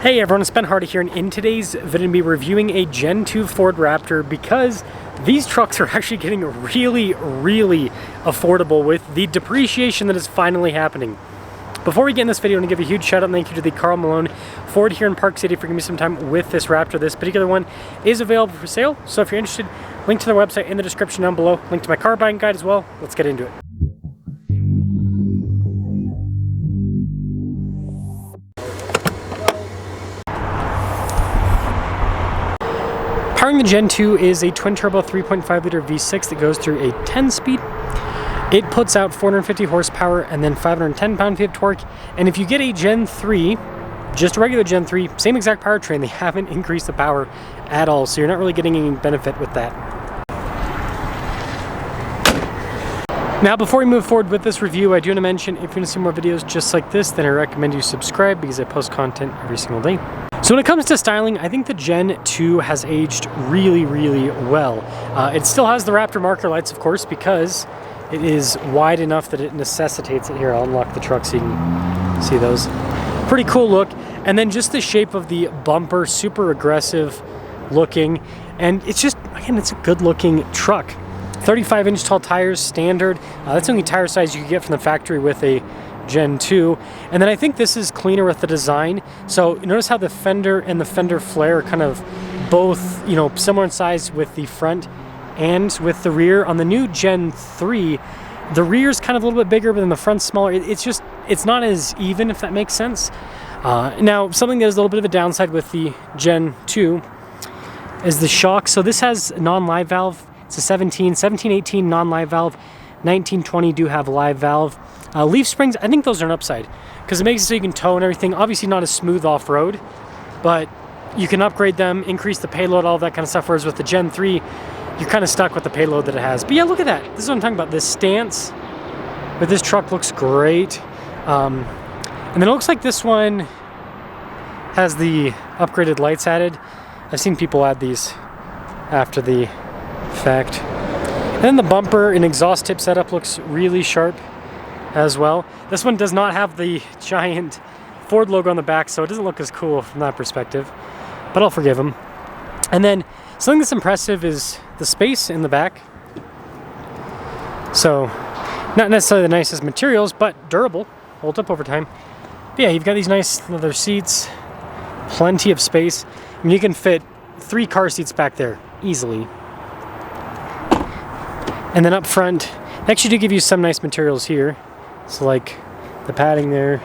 Hey everyone, it's Ben Hardy here, and in today's video I'm going to be reviewing a Gen 2 Ford Raptor because these trucks are actually getting really affordable with the depreciation that is finally happening. Before we get in this video, I want to give a huge shout out and thank you to the Carl Malone Ford here in Park City for giving me some time with this Raptor. This particular one is available for sale, so if you're interested, link to their website in the description down below, link to my car buying guide as well. Let's get into it. Powering the Gen 2 is a twin-turbo 3.5 liter V6 that goes through a 10-speed. It puts out 450 horsepower and then 510 pound-feet of torque. And if you get a Gen 3, just a regular Gen 3, same exact powertrain, they haven't increased the power at all, so you're not really getting any benefit with that. Now, before we move forward with this review, I do want to mention if you want to see more videos just like this, then I recommend you subscribe because I post content every single day. So when it comes to styling, I think the Gen 2 has aged really well. It still has the Raptor marker lights, of course, because it is wide enough that it necessitates it. Here, I'll unlock the truck so you can see those. Pretty cool look. And then just the shape of the bumper, super aggressive looking. And it's just, again, it's a good looking truck. 35-inch tall tires, standard. That's the only tire size you can get from the factory with a Gen 2. And then I think this is cleaner with the design. So notice how the fender and the fender flare are kind of both, you know, similar in size with the front and with the rear. On the new Gen 3, the rear is kind of a little bit bigger, but then the front's smaller. It's not as even, if that makes sense. Now, something that is a little bit of a downside with the Gen 2 is the shock. So this has non-live valve. It's a 17, 18 non-live valve. 1920 do have live valve. Leaf springs, I think those are an upside because it makes it so you can tow and everything. Obviously not as smooth off-road, but you can upgrade them, increase the payload, all that kind of stuff. Whereas with the Gen 3, you're kind of stuck with the payload that it has. But yeah, look at that. This is what I'm talking about. This stance with this truck looks great. And then it looks like this one has the upgraded lights added. I've seen people add these after the fact. And then the bumper and exhaust tip setup looks really sharp as well. This one does not have the giant Ford logo on the back, so it doesn't look as cool from that perspective, but I'll forgive them. And then something that's impressive is the space in the back. So not necessarily the nicest materials, but durable, holds up over time. But yeah, you've got these nice leather seats, plenty of space. I mean, you can fit 3 car seats back there easily. And then up front, they actually do give you some nice materials here. So like the padding there,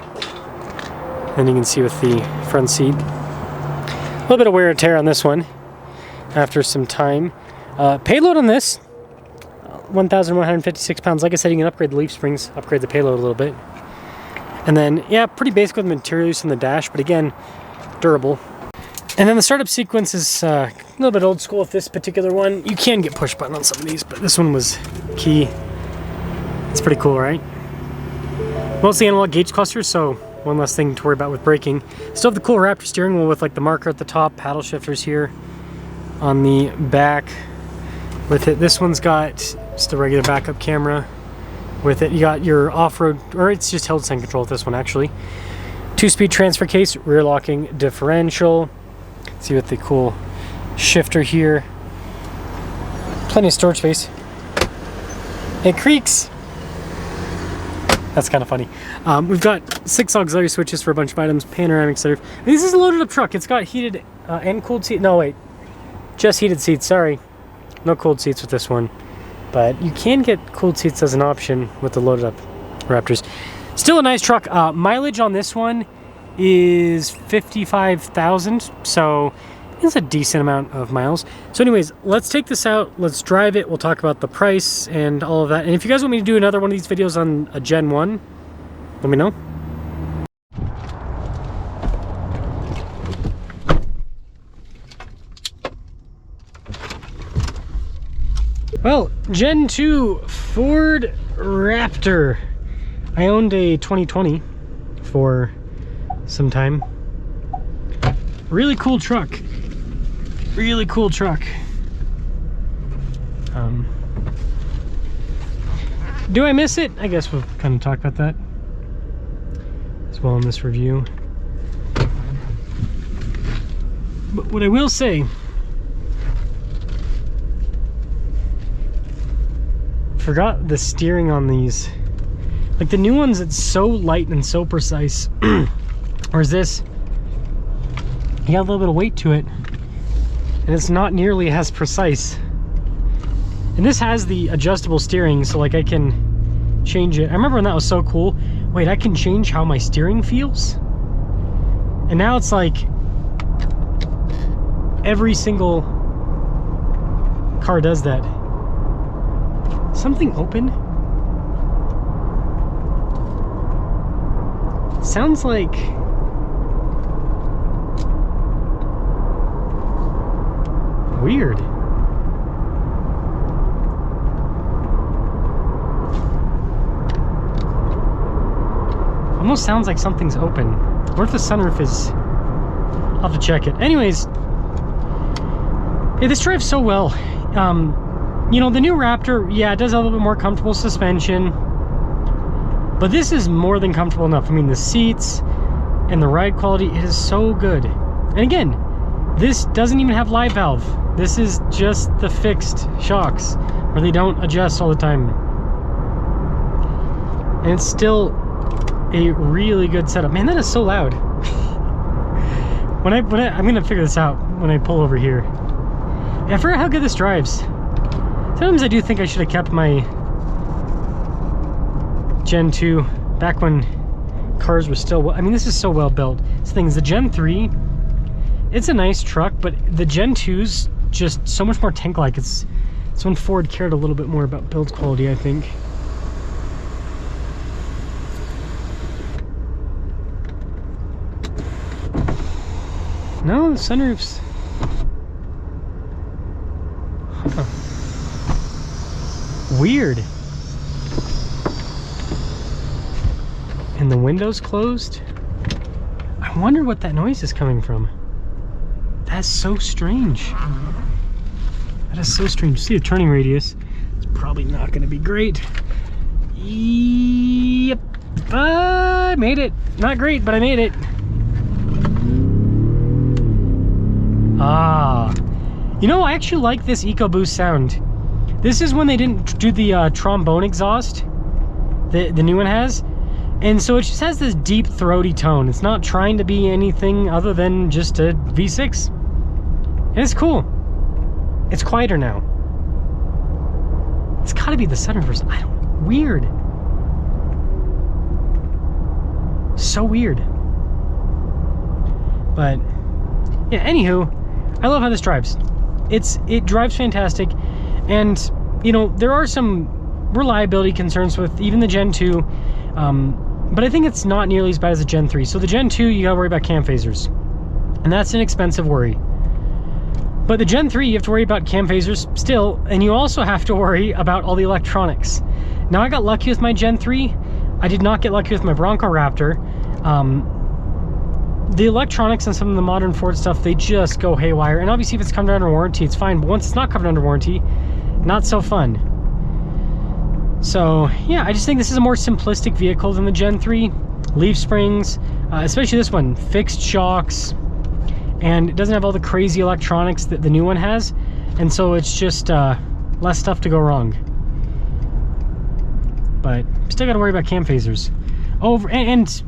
and you can see with the front seat. A little bit of wear and tear on this one after some time. Payload on this, 1,156 pounds. Like I said, you can upgrade the leaf springs, upgrade the payload a little bit. And then, yeah, pretty basic with the material use on the dash, but again, durable. And then the startup sequence is a little bit old school with this particular one. You can get push button on some of these, but this one was key. It's pretty cool, right? Mostly analog gauge clusters, so one less thing to worry about with braking. Still have the cool Raptor steering wheel with like the marker at the top, paddle shifters here on the back with it. This one's got just a regular backup camera with it. You got your off-road, or it's just hill descent control with this one actually. 2-speed transfer case, rear locking differential. See with the cool shifter here. Plenty of storage space. It creaks. That's kind of funny. We've got 6 auxiliary switches for a bunch of items, panoramic sunroof. This is a loaded up truck. It's got heated and cooled seats. No, wait. Just heated seats, sorry. No cooled seats with this one. But you can get cooled seats as an option with the loaded up Raptors. Still a nice truck. Mileage on this one is 55,000, so it's a decent amount of miles. So anyways, let's take this out, let's drive it, we'll talk about the price and all of that. And if you guys want me to do another one of these videos on a Gen 1, let me know. Well, Gen 2 Ford Raptor. I owned a 2020 for some time. Really cool truck. Really cool truck. Do I miss it? I guess we'll kind of talk about that as well in this review. But what I will say, forgot the steering on these. Like the new ones, it's so light and so precise. Whereas this, you got a little bit of weight to it, and it's not nearly as precise. And this has the adjustable steering, so like I can change it. I remember when that was so cool. Wait, I can change how my steering feels? And now it's like every single car does that. Something open? Sounds like weird. Almost sounds like something's open. What if the sunroof is... I'll have to check it. Anyways, yeah, this drives so well. You know, the new Raptor, yeah, it does have a little bit more comfortable suspension, but this is more than comfortable enough. I mean, the seats and the ride quality, it is so good. And again, this doesn't even have live valve. This is just the fixed shocks where they don't adjust all the time. And it's still a really good setup. Man, that is so loud. I'm gonna figure this out when I pull over here. Yeah, I forgot how good this drives. Sometimes I do think I should have kept my Gen 2 back when cars were still, I mean, this is so well built. This thing's the Gen 3, it's a nice truck, but the Gen 2's just so much more tank-like. It's when Ford cared a little bit more about build quality, I think. No, the sunroof's... Huh. Weird. And the window's closed? I wonder what that noise is coming from. That's so strange. That is so strange. See the turning radius. It's probably not going to be great. Yep. I made it. Not great, but I made it. Ah. You know, I actually like this EcoBoost sound. This is when they didn't do the trombone exhaust. The new one has. And so it just has this deep throaty tone. It's not trying to be anything other than just a V6. And it's cool. It's quieter now. It's gotta be the sunroof. I don't... Weird. So weird. But, yeah, anywho, I love how this drives. It drives fantastic. And, you know, there are some reliability concerns with even the Gen 2. But I think it's not nearly as bad as the Gen 3. So the Gen 2, you gotta worry about cam phasers. And that's an expensive worry. But the Gen 3, you have to worry about cam phasers still, and you also have to worry about all the electronics. Now, I got lucky with my Gen 3. I did not get lucky with my Bronco Raptor. The electronics and some of the modern Ford stuff, they just go haywire. And obviously, if it's covered under warranty, it's fine. But once it's not covered under warranty, not so fun. So, yeah, I just think this is a more simplistic vehicle than the Gen 3. Leaf springs, especially this one, fixed shocks. And it doesn't have all the crazy electronics that the new one has. And so it's just less stuff to go wrong. But still got to worry about cam phasers. And,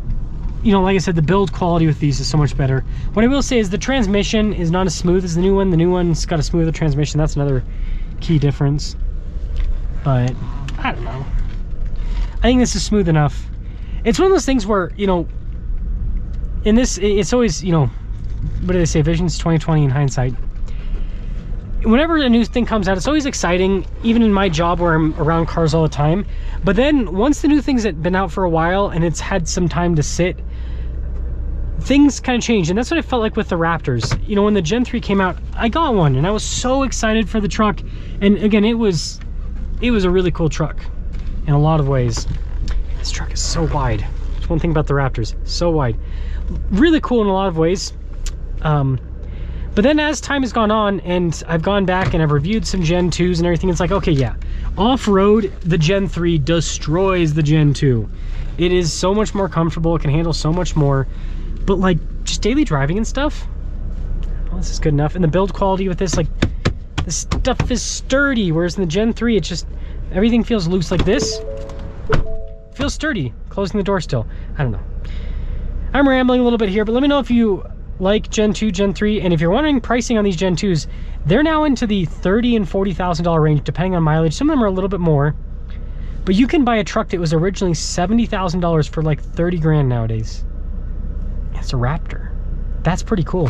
you know, like I said, the build quality with these is so much better. What I will say is the transmission is not as smooth as the new one. The new one's got a smoother transmission. That's another key difference. But I don't know. I think this is smooth enough. It's one of those things where, you know, in this, it's always, you know, what do they say? Vision's 20/20 in hindsight. Whenever a new thing comes out, it's always exciting, even in my job where I'm around cars all the time. But then once the new thing's been out for a while and it's had some time to sit, things kind of change. And that's what I felt like with the Raptors. You know, when the Gen 3 came out, I got one and I was so excited for the truck. And again, it was a really cool truck in a lot of ways. This truck is so wide. That's one thing about the Raptors, so wide. Really cool in a lot of ways. But then as time has gone on and I've gone back and I've reviewed some Gen 2s and everything, it's like, okay, yeah, off-road, the Gen 3 destroys the Gen 2. It is so much more comfortable. It can handle so much more. But like just daily driving and stuff, Well, this is good enough. And the build quality with this, like, this stuff is sturdy, whereas in the Gen 3, it's just, everything feels loose. Like this feels sturdy. Closing the door still. I don't know. I'm rambling a little bit here, but let me know if you like Gen 2, Gen 3, and if you're wondering pricing on these Gen 2s, they're now into the $30,000 and $40,000 range, depending on mileage. Some of them are a little bit more, but you can buy a truck that was originally $70,000 for like 30 grand nowadays. It's a Raptor. That's pretty cool.